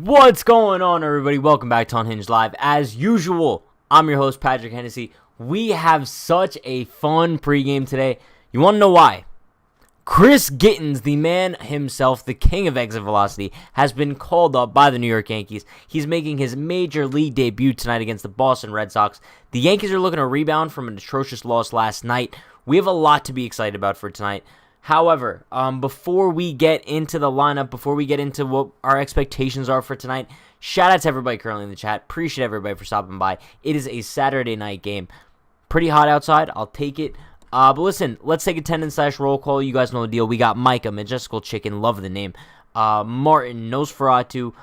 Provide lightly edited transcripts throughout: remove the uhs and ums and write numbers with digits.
What's going on, everybody? Welcome back to Unhinged Live. As usual, I'm your host, Patrick Hennessy. We have such a fun pregame today. You want to know why? Chris Gittens, the man himself, the king of exit velocity, has been called up by the New York Yankees. He's making his major league debut tonight against the Boston Red Sox. The Yankees are looking to rebound from an atrocious loss last night. We have a lot to be excited about for tonight. However, before we get into the lineup, before we get into what our expectations are for tonight, shout out to everybody currently in the chat. Appreciate everybody for stopping by. It is a Saturday night game. Pretty hot outside. I'll take it. But listen, let's take attendance/roll call. You guys know the deal. We got Micah, Majestical Chicken, love the name. Martin, Nosferatu,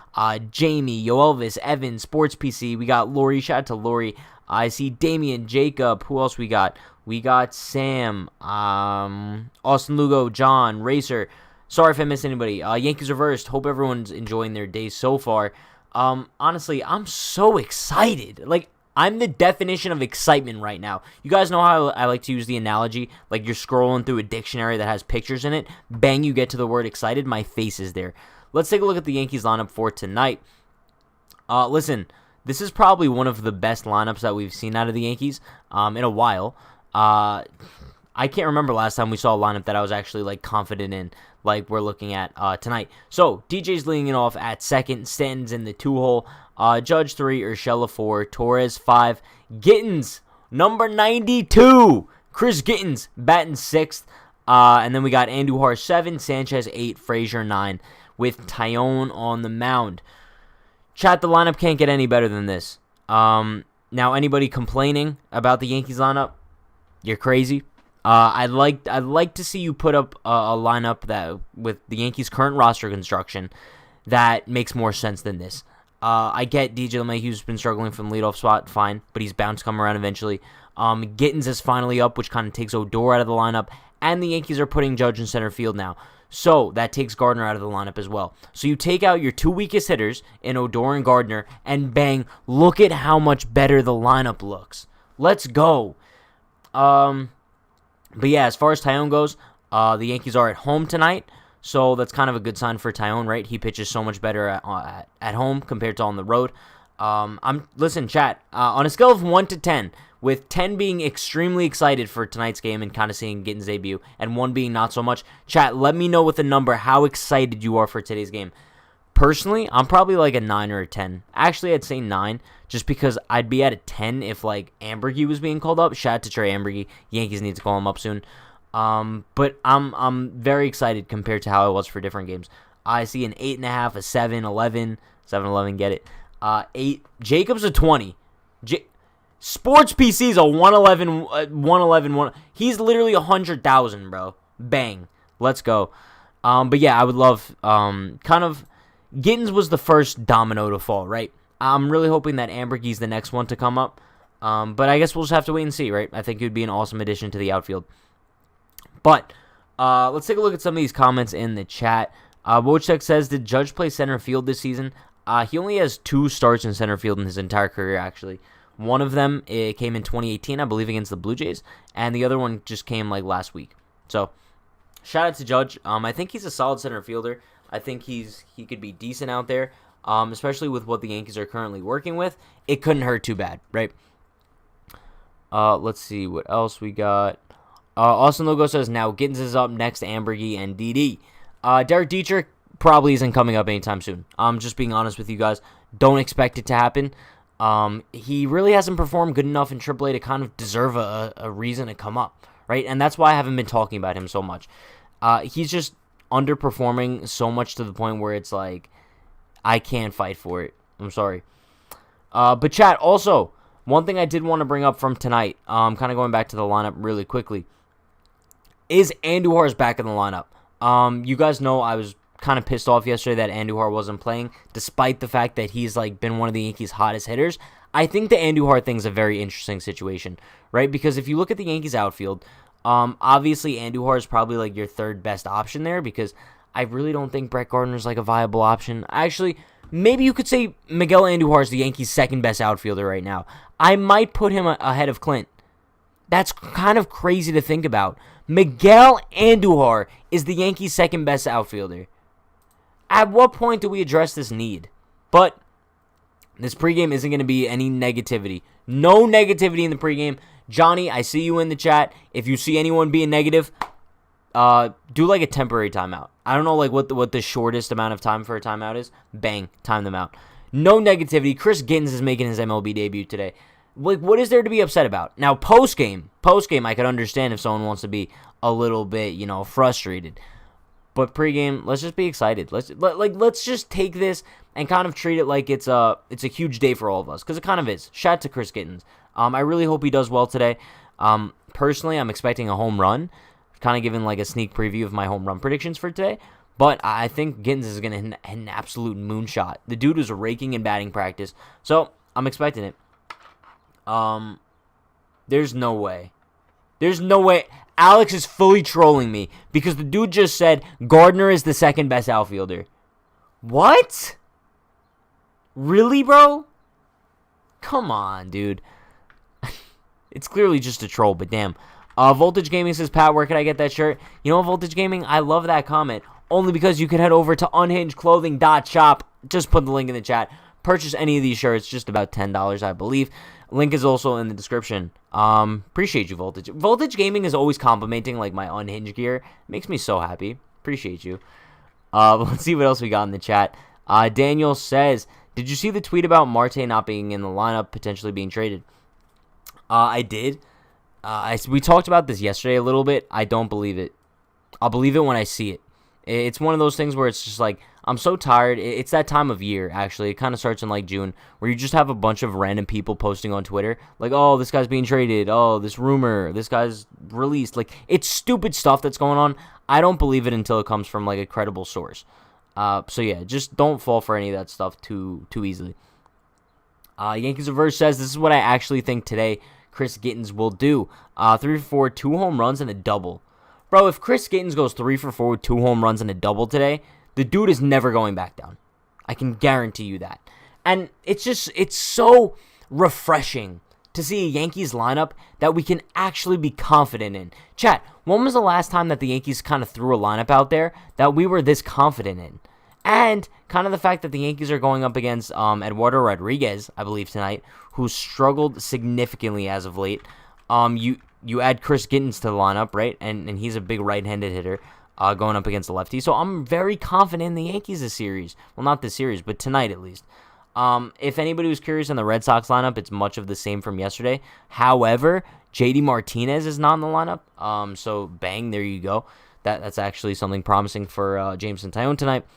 Jamie, Yoelvis, Evan, Sports PC. We got Lori. Shout out to Lori. I see Damian, Jacob. Who else we got? We got Sam, Austin Lugo, John, Racer. Sorry if I missed anybody. Yankees Reversed. Hope everyone's enjoying their day so far. Honestly, I'm so excited. Like, I'm the definition of excitement right now. You guys know how I like to use the analogy? Like, you're scrolling through a dictionary that has pictures in it. Bang, you get to the word excited. My face is there. Let's take a look at the Yankees lineup for tonight. Listen, this is probably one of the best lineups that we've seen out of the Yankees in a while. I can't remember last time we saw a lineup that I was actually like confident in, like we're looking at tonight. So DJ's leading it off at second, Stanton's in the 2-hole, Judge 3, Urshela 4, Torres 5, Gittens number 92, Chris Gittens batting 6th, and then we got Andujar 7, Sanchez 8, Frazier 9, with Tyone on the mound. Chat, the lineup can't get any better than this. Now, anybody complaining about the Yankees lineup? You're crazy. I'd like to see you put up a lineup that with the Yankees' current roster construction that makes more sense than this. I get DJ LeMahieu's been struggling from the leadoff spot, fine, but he's bound to come around eventually. Gittens is finally up, which kind of takes Odor out of the lineup, and the Yankees are putting Judge in center field now. So that takes Gardner out of the lineup as well. So you take out your two weakest hitters in Odor and Gardner, and bang, look at how much better the lineup looks. Let's go. But yeah, as far as Tyone goes, the Yankees are at home tonight, so that's kind of a good sign for Tyone, right? He pitches so much better at home compared to on the road. Listen, chat, on a scale of 1 to 10, with 10 being extremely excited for tonight's game and kind of seeing Gittens' debut, and 1 being not so much, chat, let me know with a number how excited you are for today's game. Personally, I'm probably like a 9 or a 10. Actually, I'd say 9, just because I'd be at a 10 if, like, Ambergy was being called up. Shout out to Trey Ambergy. Yankees need to call him up soon. But I'm very excited compared to how I was for different games. I see an 8.5, a 7, 11. 7, 11, get it. 8. Jacob's a 20. Sports PC's a 111, 111. He's literally 100,000, bro. Bang. Let's go. But yeah, I would love Gittens was the first domino to fall, right? I'm really hoping that Ambergy's the next one to come up. But I guess we'll just have to wait and see, right? I think it would be an awesome addition to the outfield. But let's take a look at some of these comments in the chat. Wojtek says, did Judge play center field this season? He only has 2 starts in center field in his entire career, actually. One of them came in 2018, I believe, against the Blue Jays. And the other one just came like last week. So, shout out to Judge. I think he's a solid center fielder. I think he could be decent out there, especially with what the Yankees are currently working with. It couldn't hurt too bad, right? Let's see what else we got. Austin Lugo says, now Gittens is up next to Ambergy and DD. Derek Dietrich probably isn't coming up anytime soon. I'm just being honest with you guys. Don't expect it to happen. He really hasn't performed good enough in AAA to kind of deserve a reason to come up, right? And that's why I haven't been talking about him so much. He's just underperforming so much to the point where it's like, I can't fight for it. I'm sorry. But chat, also, one thing I did want to bring up from tonight, kind of going back to the lineup really quickly, is Andujar's back in the lineup. You guys know I was kind of pissed off yesterday that Andujar wasn't playing, despite the fact that he's like been one of the Yankees' hottest hitters. I think the Andujar thing's a very interesting situation, right? Because if you look at the Yankees outfield, obviously Andujar is probably like your third best option there, because I really don't think Brett Gardner's like a viable option. Actually, maybe you could say Miguel Andujar is the Yankees' second best outfielder right now. I might put him ahead of Clint. That's kind of crazy to think about. Miguel Andujar is the Yankees' second best outfielder. At what point do we address this need? But this pregame isn't going to be any negativity. No negativity in the pregame. Johnny, I see you in the chat. If you see anyone being negative, do like a temporary timeout. I don't know like what the shortest amount of time for a timeout is. Bang, time them out. No negativity. Chris Gittens is making his MLB debut today. Like, what is there to be upset about? Now, post-game, I could understand if someone wants to be a little bit, frustrated. But pregame, let's just be excited. Let's just take this and kind of treat it like it's a huge day for all of us, because it kind of is. Shout out to Chris Gittens. I really hope he does well today. Personally, I'm expecting a home run. Kind of giving like a sneak preview of my home run predictions for today. But I think Gittens is going to hit an absolute moonshot. The dude was raking in batting practice. So, I'm expecting it. There's no way. Alex is fully trolling me because the dude just said Gardner is the second best outfielder. What? Really, bro? Come on, dude. It's clearly just a troll, but damn. Voltage Gaming says, Pat, where can I get that shirt? You know, Voltage Gaming, I love that comment. Only because you can head over to unhingedclothing.shop. Just put the link in the chat. Purchase any of these shirts, just about $10, I believe. Link is also in the description. Appreciate you, Voltage. Voltage Gaming is always complimenting like my Unhinged gear. Makes me so happy. Appreciate you. Let's see what else we got in the chat. Daniel says, did you see the tweet about Marte not being in the lineup, potentially being traded? I did. We talked about this yesterday a little bit. I don't believe it. I'll believe it when I see it. It's one of those things where it's just like, I'm so tired. It's that time of year, actually. It kind of starts in like June, where you just have a bunch of random people posting on Twitter, like, oh, this guy's being traded. Oh, this rumor. This guy's released. Like, it's stupid stuff that's going on. I don't believe it until it comes from like a credible source. So yeah, just don't fall for any of that stuff too easily. Yankees Reverse says, this is what I actually think today Chris Gittens will do. 3 for 4, 2 home runs, and a double. Bro, if Chris Gittens goes 3 for 4 with 2 home runs and a double today, the dude is never going back down. I can guarantee you that. And it's so refreshing to see a Yankees lineup that we can actually be confident in. Chat, when was the last time that the Yankees kind of threw a lineup out there that we were this confident in? And kind of the fact that the Yankees are going up against Eduardo Rodriguez, I believe, tonight, who struggled significantly as of late. You add Chris Gittens to the lineup, right? And he's a big right-handed hitter going up against the lefty. So I'm very confident in the Yankees this series. Well, not this series, but tonight at least. If anybody was curious on the Red Sox lineup, it's much of the same from yesterday. However, JD Martinez is not in the lineup. So bang, there you go. That's actually something promising for Jameson Taillon tonight.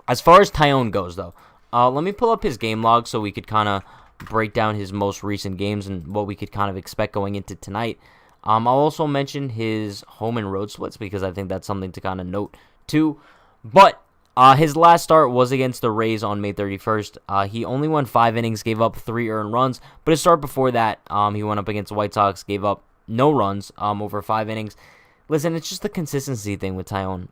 As far as Taillon goes, though, let me pull up his game log so we could kind of break down his most recent games and what we could kind of expect going into tonight. I'll also mention his home and road splits because I think that's something to kind of note too. But his last start was against the Rays on May 31st. He only won 5 innings, gave up 3 earned runs. But his start before that, he went up against the White Sox, gave up no runs over 5 innings. Listen, it's just the consistency thing with Taillon.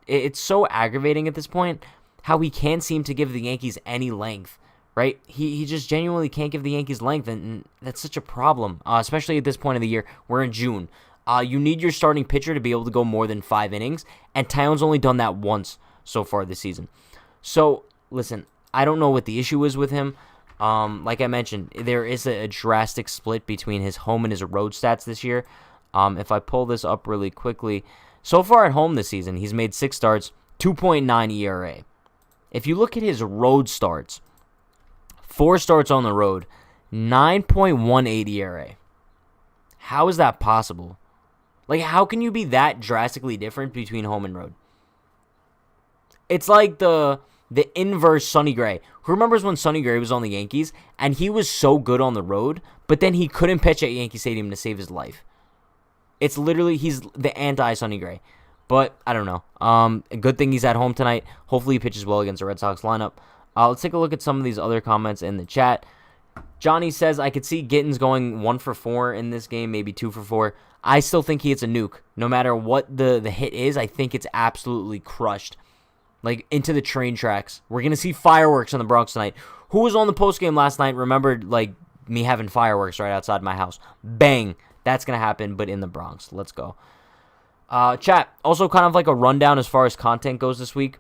It's so aggravating at this point how he can't seem to give the Yankees any length, right? He just genuinely can't give the Yankees length, and that's such a problem, especially at this point of the year. We're in June. You need your starting pitcher to be able to go more than 5 innings, and Taillon's only done that once so far this season. So, listen, I don't know what the issue is with him. Like I mentioned, there is a drastic split between his home and his road stats this year. If I pull this up really quickly, so far at home this season, he's made 6 starts, 2.9 ERA. If you look at his road starts, 4 starts on the road, 9.18 ERA. How is that possible? Like, how can you be that drastically different between home and road? It's like the inverse Sonny Gray. Who remembers when Sonny Gray was on the Yankees, and he was so good on the road, but then he couldn't pitch at Yankee Stadium to save his life? It's literally, he's the anti-Sonny Gray. But, I don't know. A good thing he's at home tonight. Hopefully he pitches well against the Red Sox lineup. Let's take a look at some of these other comments in the chat. Johnny says, I could see Gittens going 1 for 4 in this game, maybe 2 for 4. I still think he hits a nuke. No matter what the hit is, I think it's absolutely crushed. Like, into the train tracks. We're going to see fireworks in the Bronx tonight. Who was on the postgame last night remembered, like, me having fireworks right outside my house. Bang. That's going to happen, but in the Bronx. Let's go. Chat, also kind of like a rundown as far as content goes this week.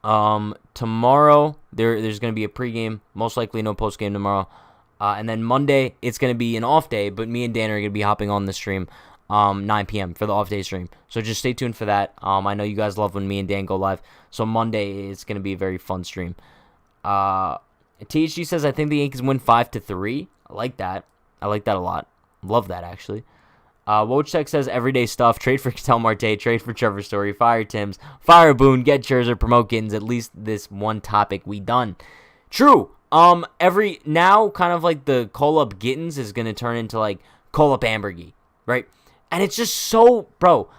Tomorrow, there's going to be a pregame. Most likely no postgame tomorrow. And then Monday, it's going to be an off day, but me and Dan are going to be hopping on the stream 9 p.m. for the off day stream. So just stay tuned for that. I know you guys love when me and Dan go live. So Monday, it's going to be a very fun stream. THG says, I think the Yankees win 5-3. I like that. I like that a lot. Love that, actually. Wojtek says, everyday stuff. Trade for Ketel Marte. Trade for Trevor Story. Fire Timms. Fire Boone. Get Scherzer. Promote Gittins. At least this one topic we done. True. Now kind of like the call-up Gittins is going to turn into like call-up Ambergy, right? And it's just so, bro,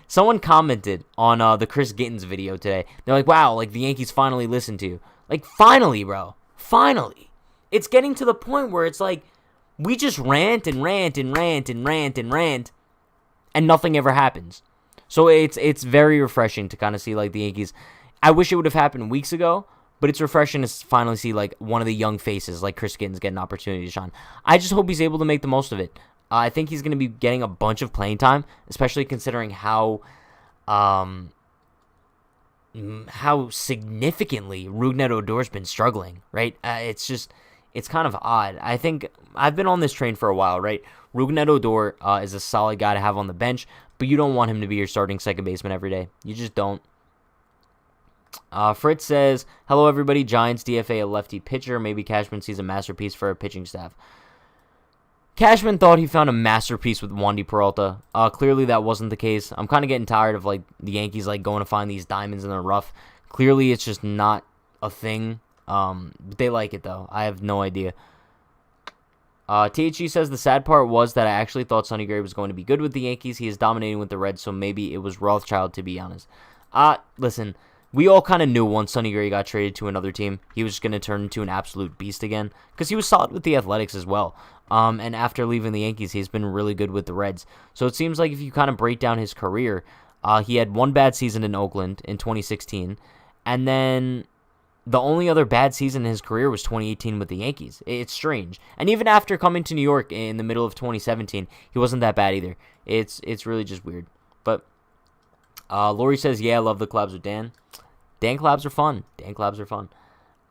someone commented on the Chris Gittins video today. They're like, wow, like the Yankees finally listened to you. Like, finally, bro. Finally. It's getting to the point where it's like, we just rant and rant and rant and rant and rant, and nothing ever happens. So it's very refreshing to kind of see like the Yankees. I wish it would have happened weeks ago, but it's refreshing to finally see like one of the young faces like Chris Gittins get an opportunity to shine. I just hope he's able to make the most of it. I think he's going to be getting a bunch of playing time, especially considering how significantly Rougned Odor's been struggling, right? It's kind of odd. I think I've been on this train for a while, right? Rougned Odor is a solid guy to have on the bench, but you don't want him to be your starting second baseman every day. You just don't. Fritz says, hello everybody, Giants DFA a lefty pitcher. Maybe Cashman sees a masterpiece for a pitching staff. Cashman thought he found a masterpiece with Wandy Peralta. Clearly that wasn't the case. I'm kind of getting tired of like the Yankees like going to find these diamonds in the rough. Clearly it's just not a thing. But they like it though. I have no idea. THG says the sad part was that I actually thought Sonny Gray was going to be good with the Yankees. He is dominating with the Reds, so maybe it was Rothschild to be honest. Listen, we all kind of knew once Sonny Gray got traded to another team, he was going to turn into an absolute beast again because he was solid with the Athletics as well. And after leaving the Yankees, he's been really good with the Reds. So it seems like if you kind of break down his career, he had one bad season in Oakland in 2016, and then the only other bad season in his career was 2018 with the Yankees. It's strange. And even after coming to New York in the middle of 2017, he wasn't that bad either. It's really just weird. But Lori says, yeah, I love the collabs with Dan. Dan collabs are fun.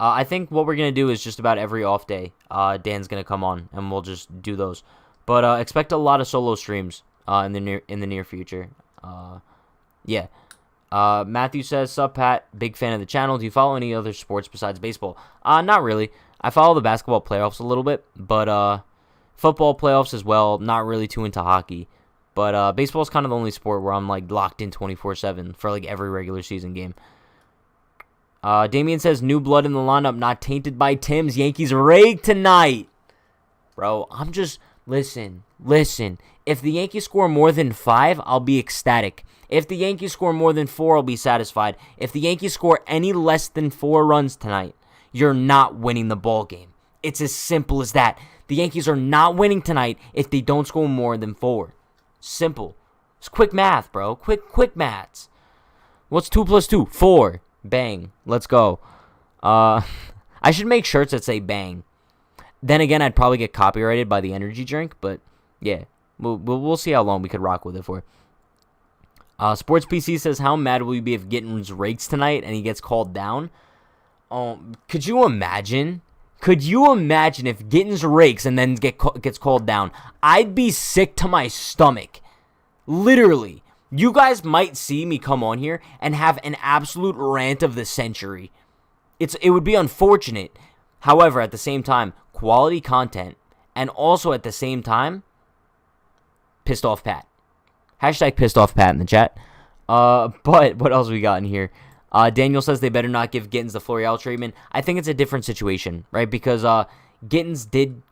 I think what we're going to do is just about every off day, Dan's going to come on, and we'll just do those. But expect a lot of solo streams in the near future. Yeah. Matthew says, sup, Pat? Big fan of the channel. Do you follow any other sports besides baseball? Not really. I follow the basketball playoffs a little bit, but football playoffs as well. Not really too into hockey. But baseball is kind of the only sport where I'm like locked in 24/7 for like every regular season game. Damien says, new blood in the lineup, not tainted by Tim's. Yankees rigged tonight. Bro, I'm just, listen. If the Yankees score more than 5, I'll be ecstatic. If the Yankees score more than 4, I'll be satisfied. If the Yankees score any less than 4 runs tonight, you're not winning the ball game. It's as simple as that. The Yankees are not winning tonight if they don't score more than 4. Simple. It's quick math, bro. Quick maths. What's 2 plus 2? 4. Bang. Let's go. I should make shirts that say bang. Then again, I'd probably get copyrighted by the energy drink, but yeah. We'll see how long we could rock with it for. Sports PC says, how mad will you be if Gittins rakes tonight and he gets called down? Could you imagine? If Gittins rakes and then gets called down? I'd be sick to my stomach. Literally. You guys might see me come on here and have an absolute rant of the century. It would be unfortunate. However, at the same time, quality content, and also at the same time, pissed off Pat. Hashtag pissed off Pat in the chat. But what else we got in here? Daniel says they better not give Gittins the Florial treatment. I think it's a different situation, right? Because Gittins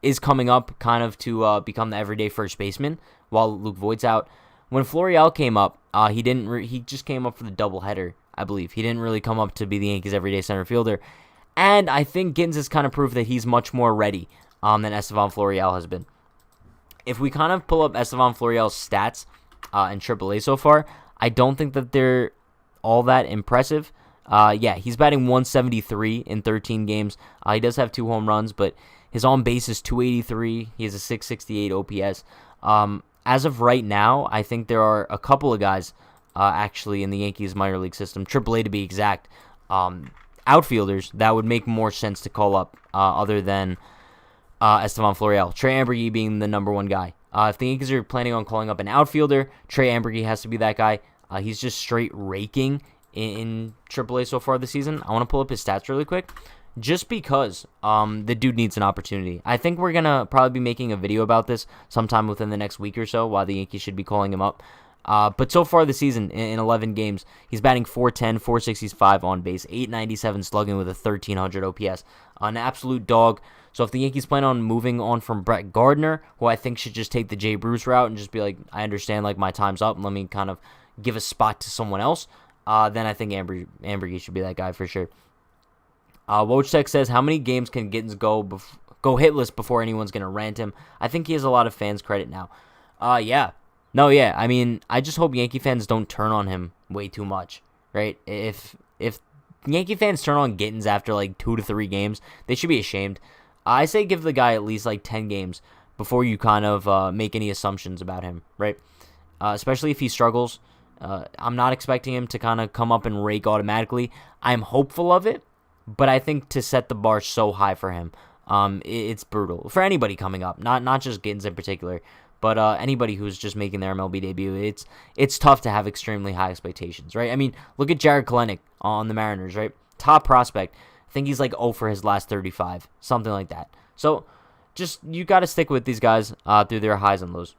is coming up kind of to become the everyday first baseman while Luke Voigt's out. When Florial came up, he just came up for the doubleheader, I believe. He didn't really come up to be the Yankees' everyday center fielder. And I think Gittins has kind of proved that he's much more ready than Estevan Florial has been. If we kind of pull up Estevan Florial's stats in AAA so far, I don't think that they're all that impressive. Yeah, he's batting 173 in 13 games. He does have 2 home runs, but his on-base is 283. He has a 668 OPS. As of right now, I think there are a couple of guys actually, in the Yankees minor league system, AAA to be exact, outfielders that would make more sense to call up other than Estevan Florial. Trey Ambergy being the number one guy. If the Yankees are planning on calling up an outfielder, Trey Ambergy has to be that guy. He's just straight raking in AAA so far this season. I want to pull up his stats really quick, just because the dude needs an opportunity. I think we're going to probably be making a video about this sometime within the next week or so, why the Yankees should be calling him up. But so far this season, in 11 games, he's batting .410, .465 on base, .897 slugging with a 1,300 OPS. An absolute dog. So if the Yankees plan on moving on from Brett Gardner, who I think should just take the Jay Bruce route and just be like, I understand, like, my time's up, and let me kind of give a spot to someone else, then I think Ambergy should be that guy for sure. Wojtek says, how many games can Gittins go hitless before anyone's going to rant him? I think he has a lot of fans' credit now. Yeah. No, yeah. I mean, I just hope Yankee fans don't turn on him way too much, right? If Yankee fans turn on Gittins after like 2 to 3 games, they should be ashamed. I say give the guy at least like 10 games before you kind of make any assumptions about him, right? Especially if he struggles. I'm not expecting him to kind of come up and rake automatically. I'm hopeful of it, but I think to set the bar so high for him, it's brutal. For anybody coming up, not just Gittins in particular, but anybody who's just making their MLB debut, it's tough to have extremely high expectations, right? I mean, look at Jared Kelenic on the Mariners, right? Top prospect. I think he's like 0 for his last 35, something like that. So just you got to stick with these guys through their highs and lows.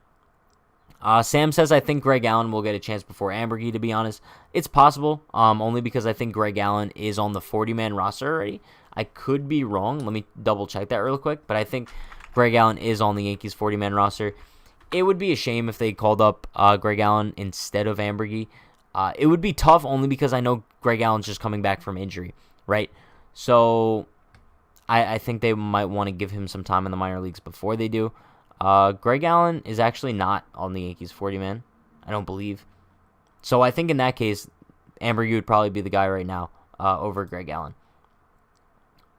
Sam says, I think Greg Allen will get a chance before Ambergy, to be honest. It's possible, only because I think Greg Allen is on the 40-man roster already. I could be wrong. Let me double-check that real quick. But I think Greg Allen is on the Yankees 40-man roster. It would be a shame if they called up Greg Allen instead of Ambergy. It would be tough only because I know Greg Allen's just coming back from injury, right? So I think they might want to give him some time in the minor leagues before they do. Greg Allen is actually not on the Yankees 40-man, I don't believe. So I think in that case, Ambergy would probably be the guy right now over Greg Allen.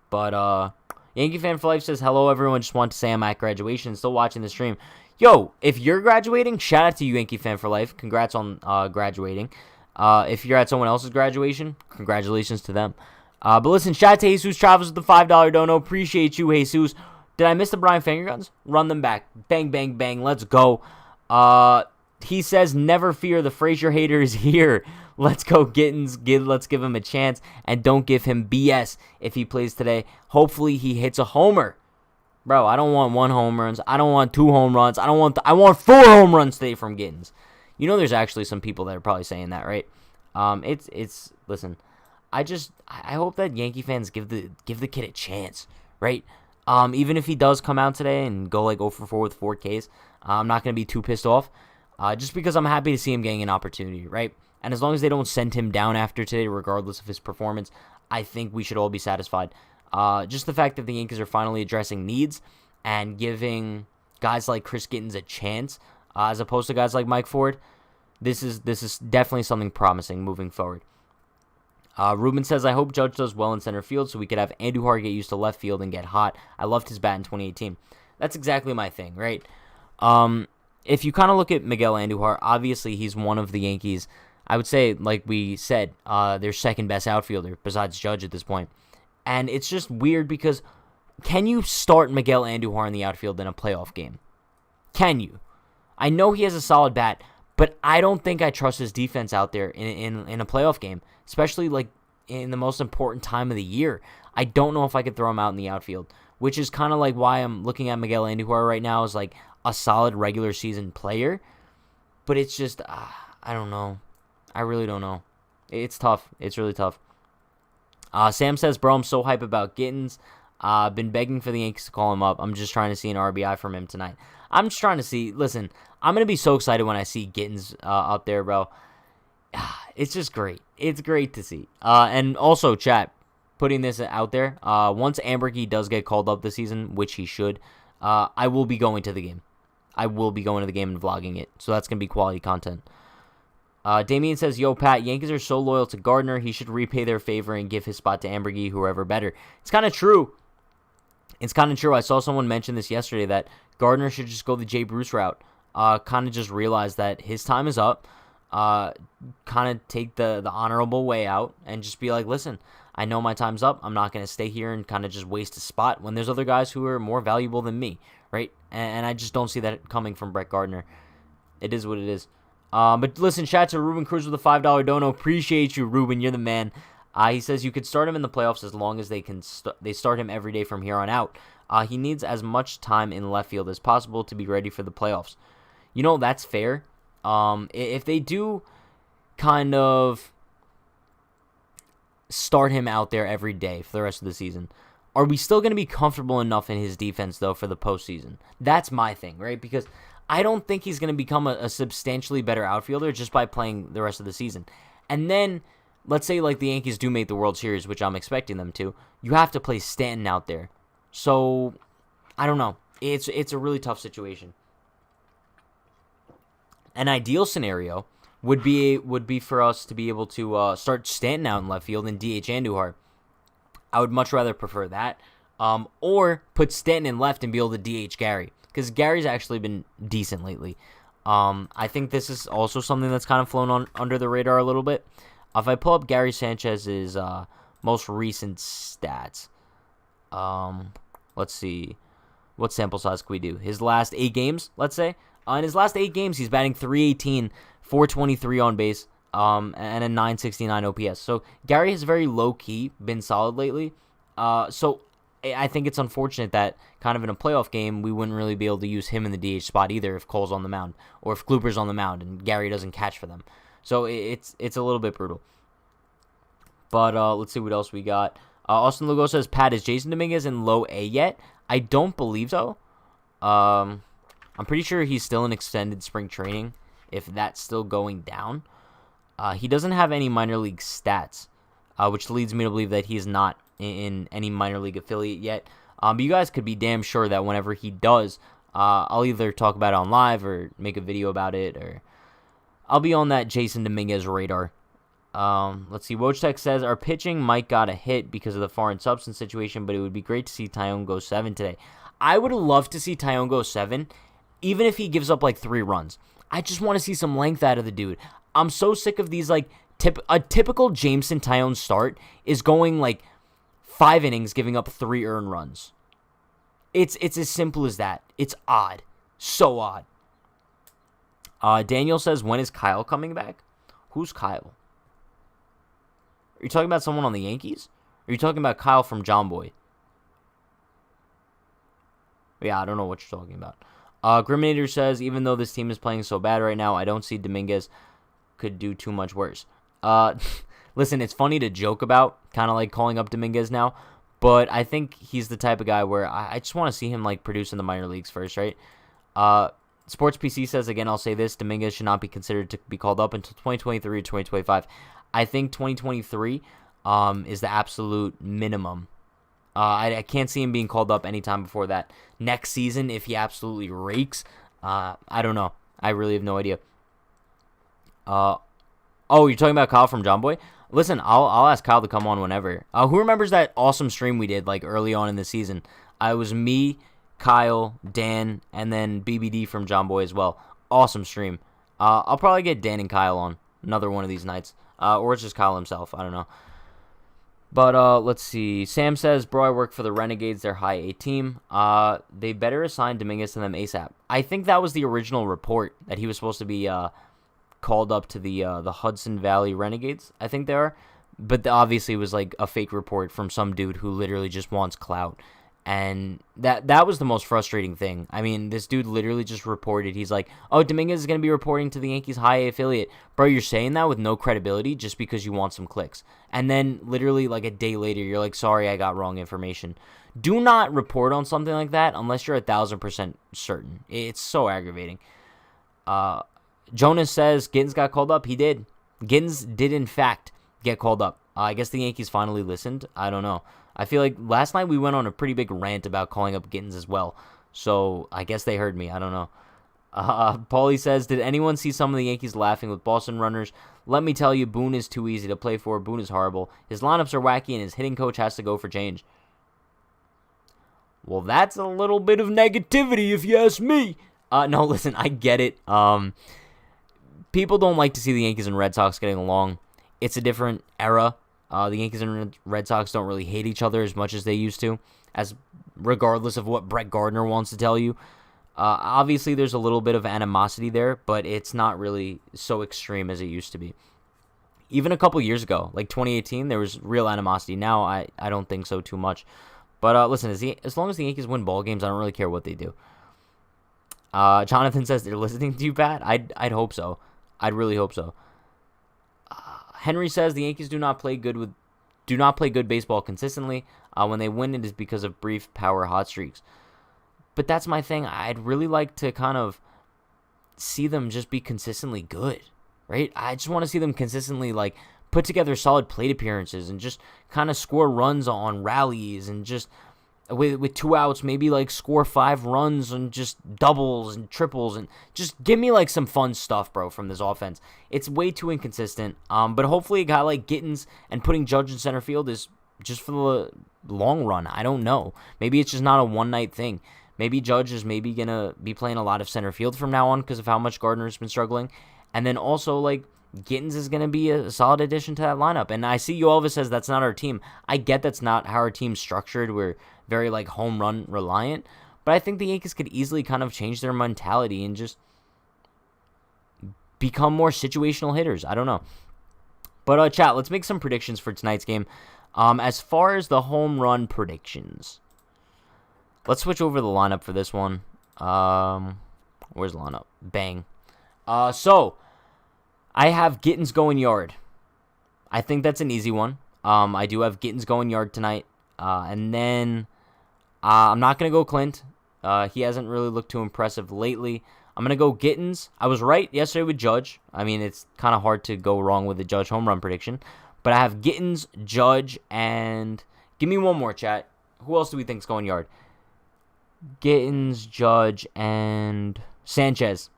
But Yankee Fan for Life says, hello everyone, just want to say I'm at graduation, still watching the stream. Yo, if you're graduating, shout out to you, Yankee Fan for Life. Congrats on graduating. If you're at someone else's graduation, congratulations to them. But listen, shout out to Jesus Travels with the $5 dono. Appreciate you, Jesus. Did I miss the Brian Finger Guns? Run them back. Bang, bang, bang. Let's go. He says, never fear, the Frazier hater is here. Let's go, Gittins. Let's give him a chance. And don't give him BS if he plays today. Hopefully he hits a homer. Bro, I don't want 1 home runs. I don't want 2 home runs. I want 4 home runs today from Gittins. You know there's actually some people that are probably saying that, right? Listen, I hope that Yankee fans give the kid a chance, right? Even if he does come out today and go like 0 for 4 with 4 Ks, I'm not going to be too pissed off. Just because I'm happy to see him getting an opportunity, right? And as long as they don't send him down after today, regardless of his performance, I think we should all be satisfied. Just the fact that the Yankees are finally addressing needs and giving guys like Chris Gittins a chance, as opposed to guys like Mike Ford, this is definitely something promising moving forward. Ruben says, I hope Judge does well in center field so we could have Andujar get used to left field and get hot. I loved his bat in 2018. That's exactly my thing, right? If you kind of look at Miguel Andujar, obviously he's one of the Yankees, I would say, like we said, their second best outfielder besides Judge at this point. And it's just weird because can you start Miguel Andujar in the outfield in a playoff game? Can you? I know he has a solid bat, but I don't think I trust his defense out there in a playoff game, especially like in the most important time of the year. I don't know if I could throw him out in the outfield, which is kind of like why I'm looking at Miguel Andujar right now as like a solid regular season player. But it's just, I don't know. I really don't know. It's tough. It's really tough. Sam says, bro, I'm so hype about Gittins. Been begging for the Yankees to call him up. I'm just trying to see an RBI from him tonight. I'm just trying to see. Listen, I'm going to be so excited when I see Gittins up there, bro. It's just great. It's great to see. And also, chat, putting this out there, once Ambergy does get called up this season, which he should, I will be going to the game. I will be going to the game and vlogging it. So that's going to be quality content. Damien says, yo, Pat, Yankees are so loyal to Gardner, he should repay their favor and give his spot to Ambergy, whoever better. It's kind of true. It's kind of true. I saw someone mention this yesterday, that Gardner should just go the Jay Bruce route. Kind of just realize that his time is up. kind of take the honorable way out and just be like, listen, I know my time's up. I'm not going to stay here and kind of just waste a spot when there's other guys who are more valuable than me, right? And I just don't see that coming from Brett Gardner. It is what it is. But listen, shout out to Ruben Cruz with a $5 dono. Appreciate you, Ruben. You're the man. He says you could start him in the playoffs as long as they start him every day from here on out. He needs as much time in left field as possible to be ready for the playoffs. You know, that's fair. If they do kind of start him out there every day for the rest of the season, are we still going to be comfortable enough in his defense, though, for the postseason? That's my thing, right? Because I don't think he's going to become a substantially better outfielder just by playing the rest of the season. And then, let's say like the Yankees do make the World Series, which I'm expecting them to, you have to play Stanton out there. So, I don't know. It's a really tough situation. An ideal scenario would be for us to be able to start Stanton out in left field and DH Andujar. I would much rather prefer that. Or put Stanton in left and be able to DH Gary. Because Gary's actually been decent lately. I think this is also something that's kind of flown on under the radar a little bit. If I pull up Gary Sanchez's most recent stats, let's see. What sample size can we do? His last 8 games, let's say. In his last 8 games, he's batting .318, .423 on base, and a .969 OPS. So Gary has very low-key been solid lately. So I think it's unfortunate that kind of in a playoff game, we wouldn't really be able to use him in the DH spot either if Cole's on the mound or if Kluber's on the mound and Gary doesn't catch for them. So it's a little bit brutal. But let's see what else we got. Austin Lugo says, Pat, is Jason Dominguez in low A yet? I don't believe so. I'm pretty sure he's still in extended spring training, if that's still going down. He doesn't have any minor league stats, which leads me to believe that he's not in any minor league affiliate yet. But you guys could be damn sure that whenever he does, I'll either talk about it on live or make a video about it, or I'll be on that Jason Dominguez radar. Let's see. Wojtek says, our pitching might got a hit because of the foreign substance situation, but it would be great to see Tyone go 7 today. I would love to see Tyone go 7, even if he gives up like 3 runs. I just want to see some length out of the dude. I'm so sick of these, like, a typical Jameson Tyone start is going like 5 innings, giving up 3 earned runs. It's as simple as that. It's odd. So odd. Daniel says, when is Kyle coming back? Who's Kyle? Are you talking about someone on the Yankees? Or are you talking about Kyle from John Boy? Yeah, I don't know what you're talking about. Griminator says, even though this team is playing so bad right now, I don't see Dominguez could do too much worse. Listen, it's funny to joke about, kind of like calling up Dominguez now, but I think he's the type of guy where I just want to see him like produce in the minor leagues first, right? Sports PC says, again, I'll say this, Dominguez should not be considered to be called up until 2023 or 2025. I think 2023 is the absolute minimum. I can't see him being called up anytime before that. Next season, if he absolutely rakes, I don't know. I really have no idea. Oh, you're talking about Kyle from John Boy? Listen, I'll ask Kyle to come on whenever. Who remembers that awesome stream we did like early on in the season? It was me, Kyle, Dan, and then BBD from John Boy as well. Awesome stream. I'll probably get Dan and Kyle on another one of these nights. Or it's just Kyle himself. I don't know. But let's see. Sam says, bro, I work for the Renegades. They're high A team. They better assign Dominguez to them ASAP. I think that was the original report that he was supposed to be called up to the Hudson Valley Renegades. I think they are. But obviously it was like a fake report from some dude who literally just wants clout. And that was the most frustrating thing. I mean, this dude literally just reported. He's like, oh, Dominguez is going to be reporting to the Yankees high A affiliate. Bro, you're saying that with no credibility just because you want some clicks. And then literally like a day later, you're like, sorry, I got wrong information. Do not report on something like that unless you're 1,000% certain. It's so aggravating. Jonas says Gittins got called up. He did. Gittins did, in fact, get called up. I guess the Yankees finally listened. I don't know. I feel like last night we went on a pretty big rant about calling up Gittins as well. So I guess they heard me. I don't know. Paulie says, did anyone see some of the Yankees laughing with Boston runners? Let me tell you, Boone is too easy to play for. Boone is horrible. His lineups are wacky and his hitting coach has to go for change. Well, that's a little bit of negativity if you ask me. No, listen, I get it. people don't like to see the Yankees and Red Sox getting along. It's a different era. The Yankees and Red Sox don't really hate each other as much as they used to, as regardless of what Brett Gardner wants to tell you. Obviously, there's a little bit of animosity there, but it's not really so extreme as it used to be. Even a couple years ago, like 2018, there was real animosity. Now, I don't think so too much. But listen, as long as the Yankees win ball games, I don't really care what they do. Jonathan says they're listening to you, Pat. I'd hope so. I'd really hope so. Henry says the Yankees do not play good baseball consistently. When they win, it is because of brief power hot streaks. But that's my thing. I'd really like to kind of see them just be consistently good, right? I just want to see them consistently like put together solid plate appearances and just kind of score runs on rallies and just with 2 outs, maybe like score 5 runs and just doubles and triples and just give me like some fun stuff, bro, from this offense. It's way too inconsistent. But hopefully a guy like Gittins and putting Judge in center field is just for the long run. I don't know. Maybe it's just not a one-night thing. Maybe Judge is maybe going to be playing a lot of center field from now on because of how much Gardner's been struggling. And then also like Gittins is going to be a solid addition to that lineup. And I see you Elvis says that's not our team. I get that's not how our team's structured. We're very like home run reliant. But I think the Yankees could easily kind of change their mentality and just become more situational hitters. I don't know. But chat, let's make some predictions for tonight's game. As far as the home run predictions, let's switch over the lineup for this one. Where's the lineup? Bang. So I have Gittins going yard. I think that's an easy one. I do have Gittins going yard tonight. And then I'm not going to go Clint. He hasn't really looked too impressive lately. I'm going to go Gittins. I was right yesterday with Judge. I mean, it's kind of hard to go wrong with the Judge home run prediction. But I have Gittins, Judge, and give me one more, chat. Who else do we think is going yard? Gittins, Judge, and Sanchez.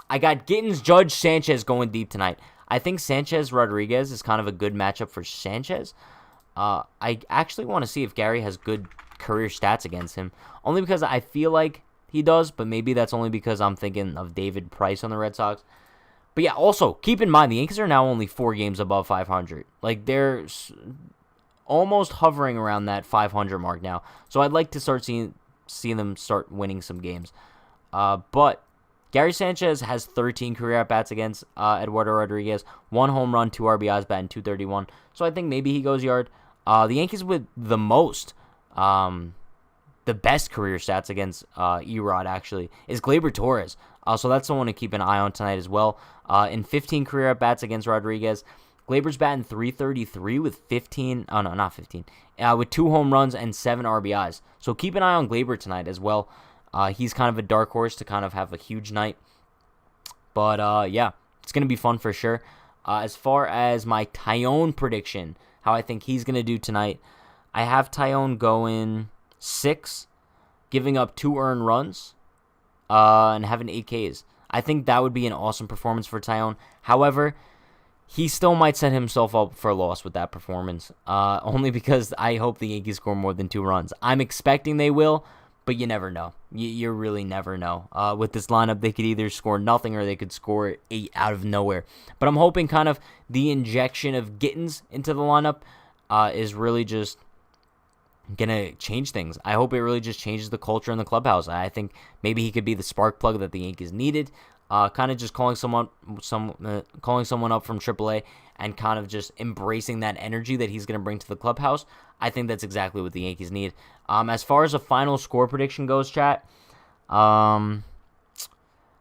I got Gittins, Judge, Sanchez going deep tonight. I think Sanchez-Rodriguez is kind of a good matchup for Sanchez. I actually want to see if Gary has good career stats against him. Only because I feel like he does, but maybe that's only because I'm thinking of David Price on the Red Sox. But yeah, also, keep in mind, the Yankees are now only 4 games above 500. Like, they're almost hovering around that 500 mark now. So I'd like to start seeing them start winning some games. But Gary Sanchez has 13 career at-bats against Eduardo Rodriguez. 1 home run, 2 RBIs, batting .231. So I think maybe he goes yard. The Yankees with the most, the best career stats against Erod, actually, is Gleyber Torres. So that's someone to keep an eye on tonight as well. In 15 career at-bats against Rodriguez, Gleyber's batting .333 with 2 home runs and 7 RBIs. So keep an eye on Gleyber tonight as well. He's kind of a dark horse to kind of have a huge night. But, yeah, it's going to be fun for sure. As far as my Tyone prediction, how I think he's going to do tonight, I have Tyone going 6, giving up 2 earned runs, and having 8 Ks. I think that would be an awesome performance for Tyone. However, he still might set himself up for a loss with that performance, only because I hope the Yankees score more than 2 runs. I'm expecting they will, but you never know. You really never know. With this lineup, they could either score nothing or they could score 8 out of nowhere. But I'm hoping kind of the injection of Gittins into the lineup is really just going to change things. I hope it really just changes the culture in the clubhouse. I think maybe he could be the spark plug that the Yankees needed. Kind of just calling someone up from AAA and kind of just embracing that energy that he's going to bring to the clubhouse. I think that's exactly what the Yankees need. As far as a final score prediction goes, chat, I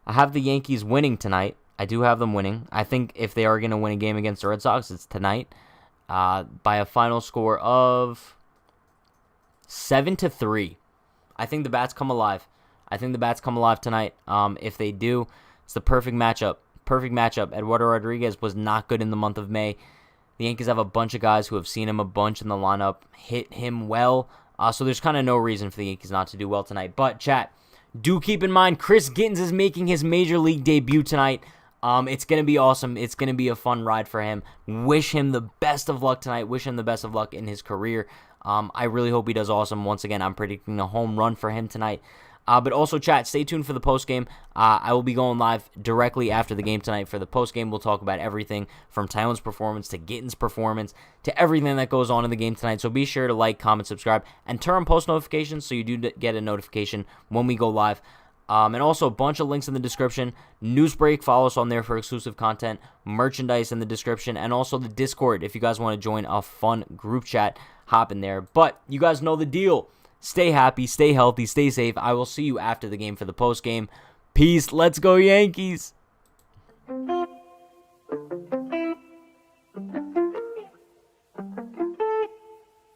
have the Yankees winning tonight. I do have them winning. I think if they are going to win a game against the Red Sox, it's tonight by a final score of 7-3. I think the bats come alive. Tonight. If they do, it's the perfect matchup. Eduardo Rodriguez was not good in the month of May. The Yankees have a bunch of guys who have seen him a bunch in the lineup, hit him well. So there's kind of no reason for the Yankees not to do well tonight. But, chat, do keep in mind, Chris Gittins is making his Major League debut tonight. It's going to be awesome. It's going to be a fun ride for him. Wish him the best of luck tonight. Wish him the best of luck in his career. I really hope he does awesome. Once again, I'm predicting a home run for him tonight. But also, chat, stay tuned for the postgame. I will be going live directly after the game tonight for the postgame. We'll talk about everything from Tyon's performance to Gitten's performance to everything that goes on in the game tonight. So be sure to like, comment, subscribe, and turn on post notifications so you do get a notification when we go live. And also a bunch of links in the description. Newsbreak, follow us on there for exclusive content. Merchandise in the description. And also the Discord if you guys want to join a fun group chat. Hop in there. But you guys know the deal. Stay happy, stay healthy, stay safe. I will see you after the game for the post game. Peace. Let's go, Yankees.